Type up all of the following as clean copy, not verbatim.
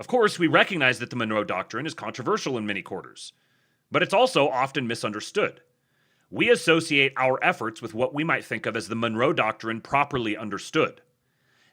Of course, we recognize that the Monroe Doctrine is controversial in many quarters, but it's also often misunderstood. We associate our efforts with what we might think of as the Monroe Doctrine properly understood.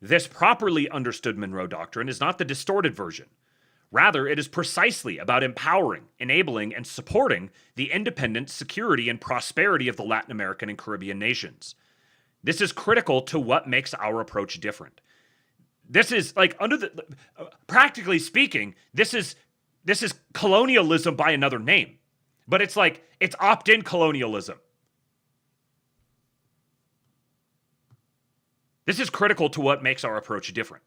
This properly understood Monroe Doctrine is not the distorted version. Rather, it is precisely about empowering, enabling, and supporting the independence, security, and prosperity of the Latin American and Caribbean nations. This is critical to what makes our approach different. This is like practically speaking, this is colonialism by another name. But it's opt-in colonialism. This is critical to what makes our approach different.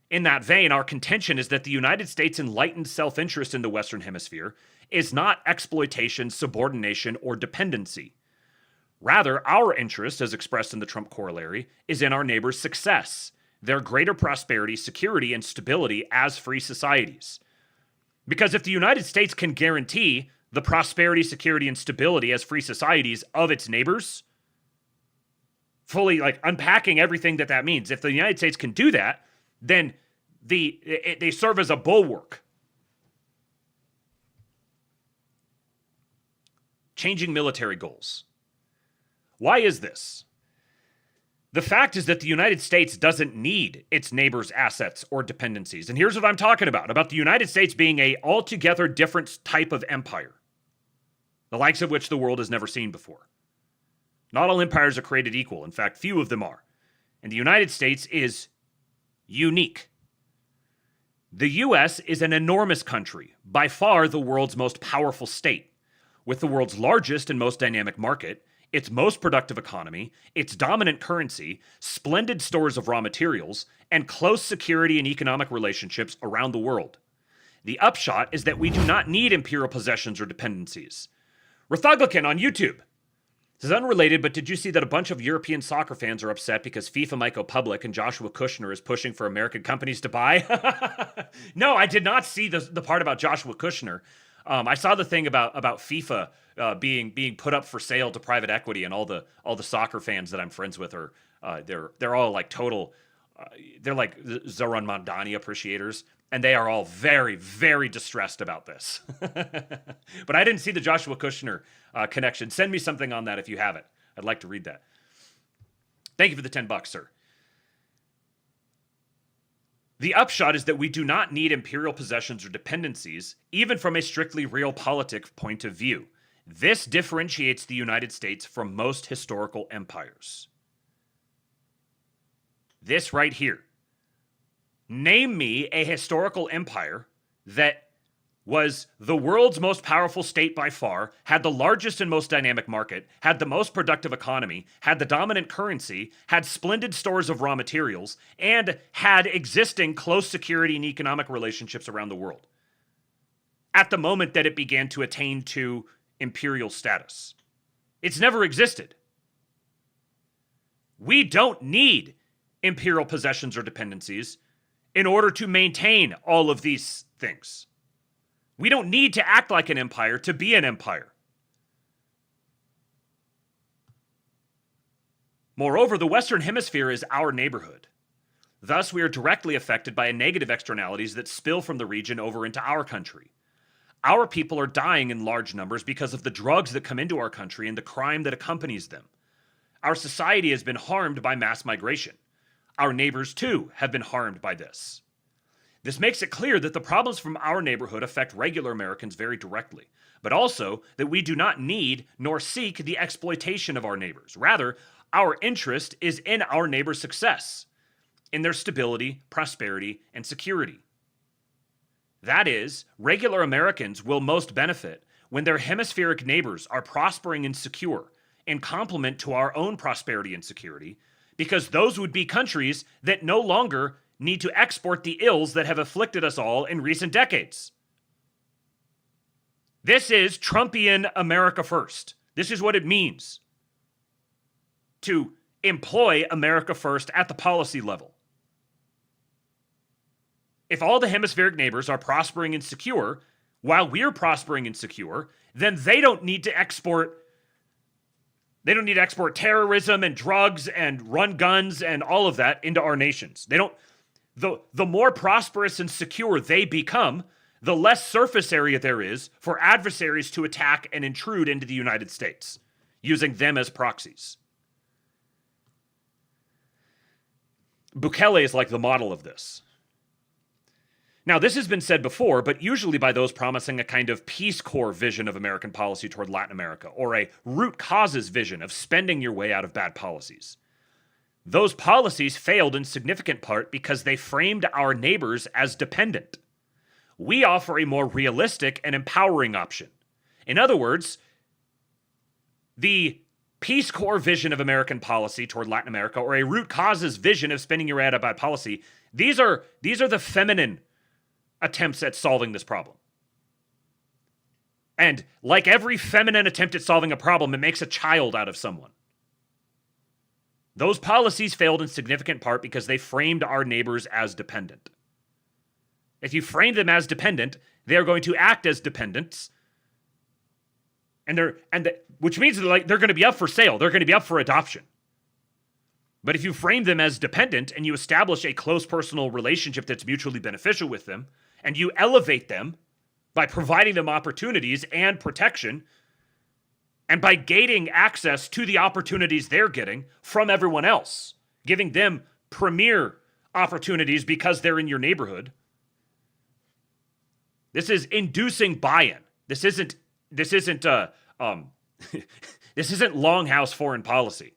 In that vein, our contention is that the United States' enlightened self-interest in the Western Hemisphere is not exploitation, subordination, or dependency. Rather, our interest, as expressed in the Trump Corollary, is in our neighbors' success, their greater prosperity, security, and stability as free societies. Because if the United States can guarantee the prosperity, security, and stability as free societies of its neighbors, fully unpacking everything that means, if the United States can do that, then they serve as a bulwark. Changing military goals. Why is this? The fact is that the United States doesn't need its neighbors' assets or dependencies. And here's what I'm talking about the United States being an altogether different type of empire, the likes of which the world has never seen before. Not all empires are created equal. In fact, few of them are. And the United States is unique. The U.S. is an enormous country, by far the world's most powerful state, with the world's largest and most dynamic market, its most productive economy, its dominant currency, splendid stores of raw materials, and close security and economic relationships around the world. The upshot is that we do not need imperial possessions or dependencies. Ruthuglican on YouTube. This is unrelated, but did you see that a bunch of European soccer fans are upset because FIFA might go public and Joshua Kushner is pushing for American companies to buy? No, I did not see the part about Joshua Kushner. I saw the thing about FIFA being put up for sale to private equity, and all the soccer fans that I'm friends with are they're all like total they're like Zoran Mondani appreciators, and they are all very, very distressed about this. But I didn't see the Joshua Kushner connection. Send me something on that if you have it. I'd like to read that. Thank you for the $10, sir. The upshot is that we do not need imperial possessions or dependencies, even from a strictly realpolitik point of view. This differentiates the United States from most historical empires. This right here. Name me a historical empire that was the world's most powerful state by far, had the largest and most dynamic market, had the most productive economy, had the dominant currency, had splendid stores of raw materials, and had existing close security and economic relationships around the world at the moment that it began to attain to imperial status. It's never existed. We don't need imperial possessions or dependencies in order to maintain all of these things. We don't need to act like an empire to be an empire. Moreover, the Western Hemisphere is our neighborhood. Thus, we are directly affected by negative externalities that spill from the region over into our country. Our people are dying in large numbers because of the drugs that come into our country and the crime that accompanies them. Our society has been harmed by mass migration. Our neighbors, too, have been harmed by this. This makes it clear that the problems from our neighborhood affect regular Americans very directly, but also that we do not need nor seek the exploitation of our neighbors. Rather, our interest is in our neighbors' success, in their stability, prosperity, and security. That is, regular Americans will most benefit when their hemispheric neighbors are prospering and secure, in complement to our own prosperity and security, because those would be countries that no longer need to export the ills that have afflicted us all in recent decades. This is Trumpian America First. This is what it means to employ America First at the policy level. If all the hemispheric neighbors are prospering and secure, while we're prospering and secure, then they don't need to export terrorism and drugs and run guns and all of that into our nations. the more prosperous and secure they become, the less surface area there is for adversaries to attack and intrude into the United States, using them as proxies. Bukele is like the model of this. Now, this has been said before, but usually by those promising a kind of Peace Corps vision of American policy toward Latin America, or a root causes vision of spending your way out of bad policies. Those policies failed in significant part because they framed our neighbors as dependent. We offer a more realistic and empowering option. In other words, the Peace Corps vision of American policy toward Latin America, or a root causes vision of spending your way out of bad policy, these are the feminine attempts at solving this problem. And like every feminine attempt at solving a problem, it makes a child out of someone. Those policies failed in significant part because they framed our neighbors as dependent. If you frame them as dependent, they are going to act as dependents, which means they're going to be up for sale. They're going to be up for adoption. But if you frame them as dependent and you establish a close personal relationship that's mutually beneficial with them, and you elevate them by providing them opportunities and protection, and by gating access to the opportunities they're getting from everyone else, giving them premier opportunities because they're in your neighborhood, this is inducing buy-in. This isn't this isn't longhouse foreign policy.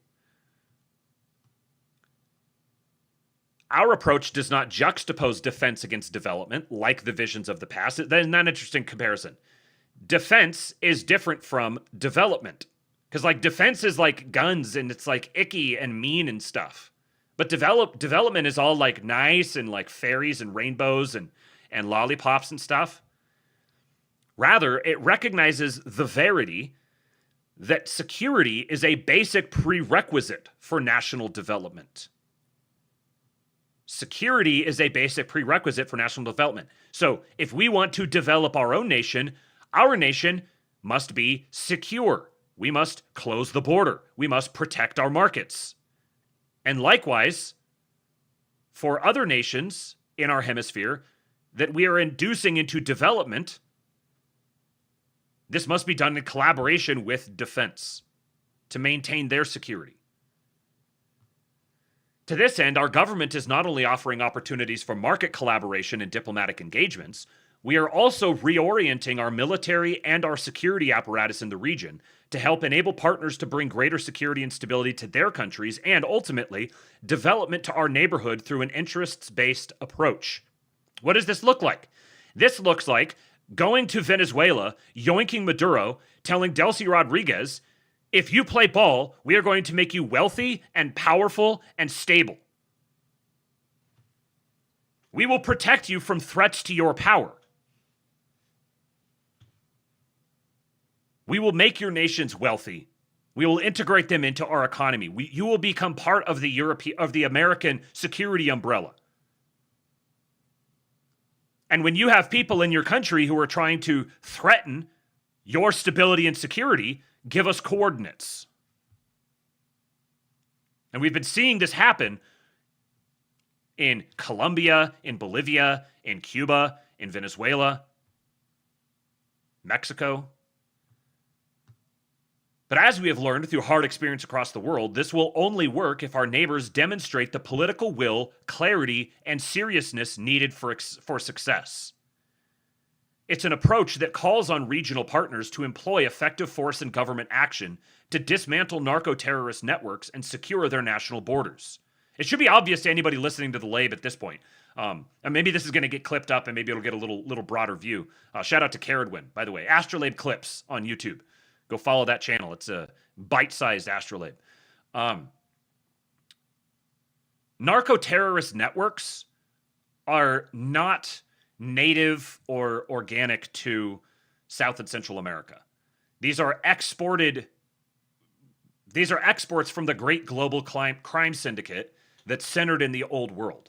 Our approach does not juxtapose defense against development like the visions of the past. That is not an interesting comparison. Defense is different from development. Because like defense is like guns and it's like icky and mean and stuff. But development is all like nice and like fairies and rainbows and lollipops and stuff. Rather, it recognizes the verity that security is a basic prerequisite for national development. Security is a basic prerequisite for national development. So if we want to develop our nation must be secure. We must close the border. We must protect our markets. And likewise, for other nations in our hemisphere that we are inducing into development, this must be done in collaboration with defense to maintain their security. To this end, our government is not only offering opportunities for market collaboration and diplomatic engagements, we are also reorienting our military and our security apparatus in the region to help enable partners to bring greater security and stability to their countries and, ultimately, development to our neighborhood through an interests-based approach. What does this look like? This looks like going to Venezuela, yoinking Maduro, telling Delcy Rodriguez, if you play ball, we are going to make you wealthy and powerful and stable. We will protect you from threats to your power. We will make your nations wealthy. We will integrate them into our economy. You will become part of the American security umbrella. And when you have people in your country who are trying to threaten your stability and security, give us coordinates. And we've been seeing this happen in Colombia, in Bolivia, in Cuba, in Venezuela, Mexico. But as we have learned through hard experience across the world, this will only work if our neighbors demonstrate the political will, clarity, and seriousness needed for success. It's an approach that calls on regional partners to employ effective force and government action to dismantle narco-terrorist networks and secure their national borders. It should be obvious to anybody listening to the Labe at this point. And maybe this is going to get clipped up and maybe it'll get a little broader view. Shout out to Caradwin, by the way. Astrolabe Clips on YouTube. Go follow that channel. It's a bite-sized Astrolabe. Narco-terrorist networks are not native or organic to South and Central America. These are exports from the great global crime syndicate that's centered in the old world.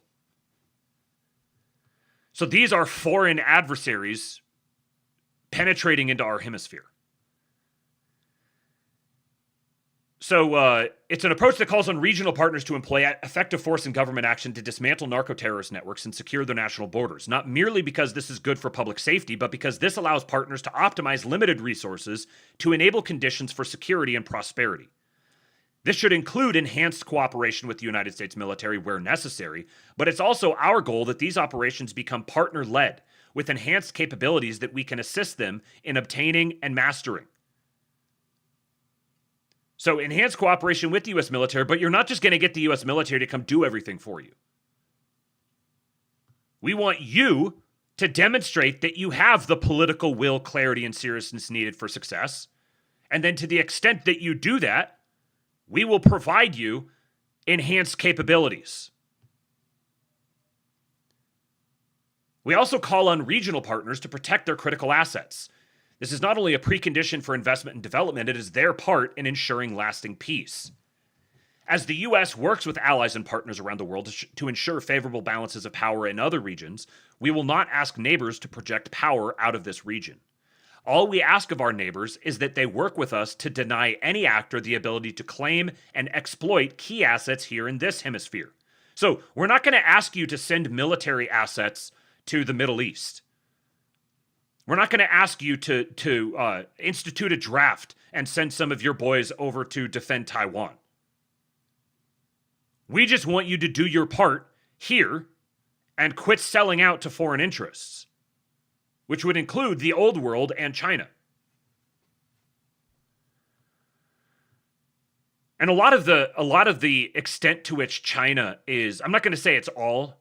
So these are foreign adversaries penetrating into our hemisphere. So it's an approach that calls on regional partners to employ effective force and government action to dismantle narco-terrorist networks and secure their national borders, not merely because this is good for public safety, but because this allows partners to optimize limited resources to enable conditions for security and prosperity. This should include enhanced cooperation with the United States military where necessary, but it's also our goal that these operations become partner-led, with enhanced capabilities that we can assist them in obtaining and mastering. So enhanced cooperation with the U.S. military, but you're not just going to get the U.S. military to come do everything for you. We want you to demonstrate that you have the political will, clarity, and seriousness needed for success. And then to the extent that you do that, we will provide you enhanced capabilities. We also call on regional partners to protect their critical assets. This is not only a precondition for investment and development, it is their part in ensuring lasting peace. As the U.S. works with allies and partners around the world to ensure favorable balances of power in other regions, we will not ask neighbors to project power out of this region. All we ask of our neighbors is that they work with us to deny any actor the ability to claim and exploit key assets here in this hemisphere. So we're not going to ask you to send military assets to the Middle East. We're not going to ask you to institute a draft and send some of your boys over to defend Taiwan. We just want you to do your part here and quit selling out to foreign interests, which would include the old world and China. And a lot of the extent to which China is, I'm not going to say it's all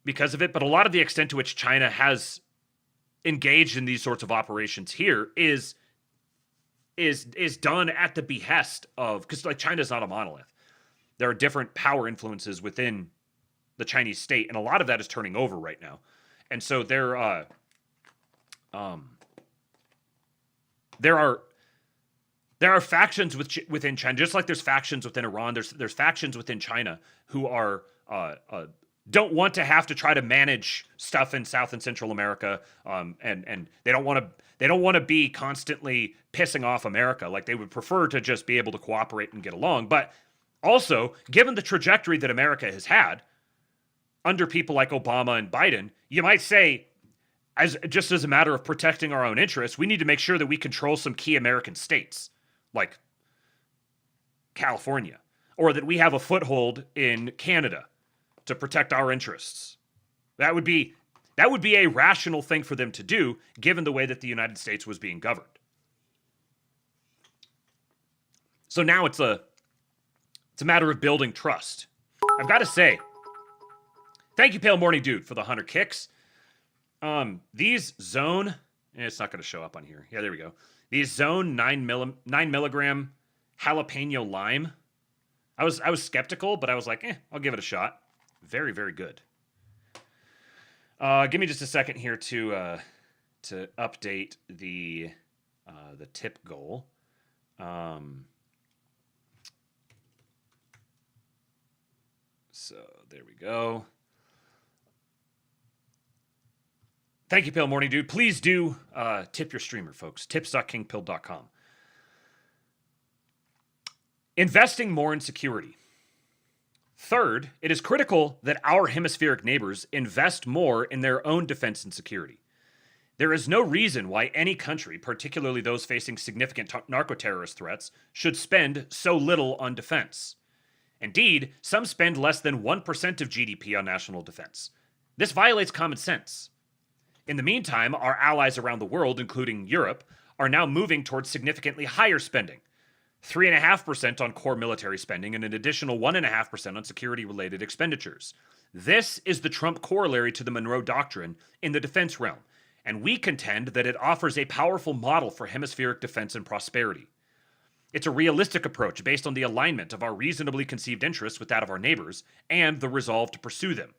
because of it, but a lot of the extent to which China has engaged in these sorts of operations here is done at the behest of, because like China's not a monolith. There are different power influences within the Chinese state, and a lot of that is turning over right now. And so there are factions within China, just like there's factions within Iran. There's factions within China who are don't want to have to try to manage stuff in South and Central America, and they don't want to be constantly pissing off America. Like they would prefer to just be able to cooperate and get along. But also, given the trajectory that America has had under people like Obama and Biden, you might say, as a matter of protecting our own interests, we need to make sure that we control some key American states, like California, or that we have a foothold in Canada to protect our interests. That would be a rational thing for them to do, given the way that the United States was being governed. So now it's a matter of building trust. I've got to say, thank you, Pale Morning Dude, for the 100 kicks. These Zone, it's not going to show up on here. Yeah, there we go. These Zone 9 milligram jalapeno lime. I was skeptical, but I was like, I'll give it a shot. Very, very good. Give me just a second here to update the tip goal. So there we go. Thank you, Pale Morning Dude. Please do tip your streamer, folks. Tips.kingpilled.com. Investing more in security. Third, it is critical that our hemispheric neighbors invest more in their own defense and security. There is no reason why any country, particularly those facing significant narco-terrorist threats, should spend so little on defense. Indeed, some spend less than 1% of GDP on national defense. This violates common sense. In the meantime, our allies around the world, including Europe, are now moving towards significantly higher spending. 3.5% on core military spending and an additional 1.5% on security-related expenditures. This is the Trump Corollary to the Monroe Doctrine in the defense realm, and we contend that it offers a powerful model for hemispheric defense and prosperity. It's a realistic approach based on the alignment of our reasonably conceived interests with that of our neighbors and the resolve to pursue them.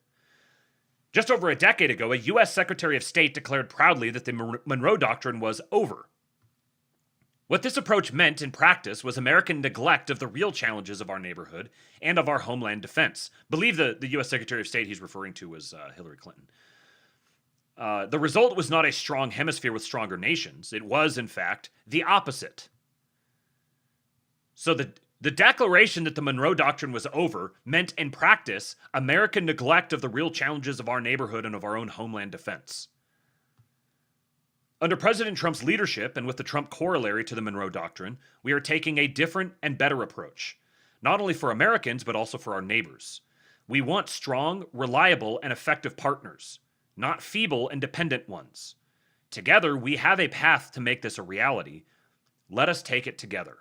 Just over a decade ago, a U.S. Secretary of State declared proudly that the Monroe Doctrine was over. What this approach meant in practice was American neglect of the real challenges of our neighborhood and of our homeland defense. Believe the U.S. Secretary of State he's referring to was Hillary Clinton. The result was not a strong hemisphere with stronger nations. It was, in fact, the opposite. So the declaration that the Monroe Doctrine was over meant in practice American neglect of the real challenges of our neighborhood and of our own homeland defense. Under President Trump's leadership and with the Trump Corollary to the Monroe Doctrine, we are taking a different and better approach, not only for Americans, but also for our neighbors. We want strong, reliable, and effective partners, not feeble and dependent ones. Together, we have a path to make this a reality. Let us take it together.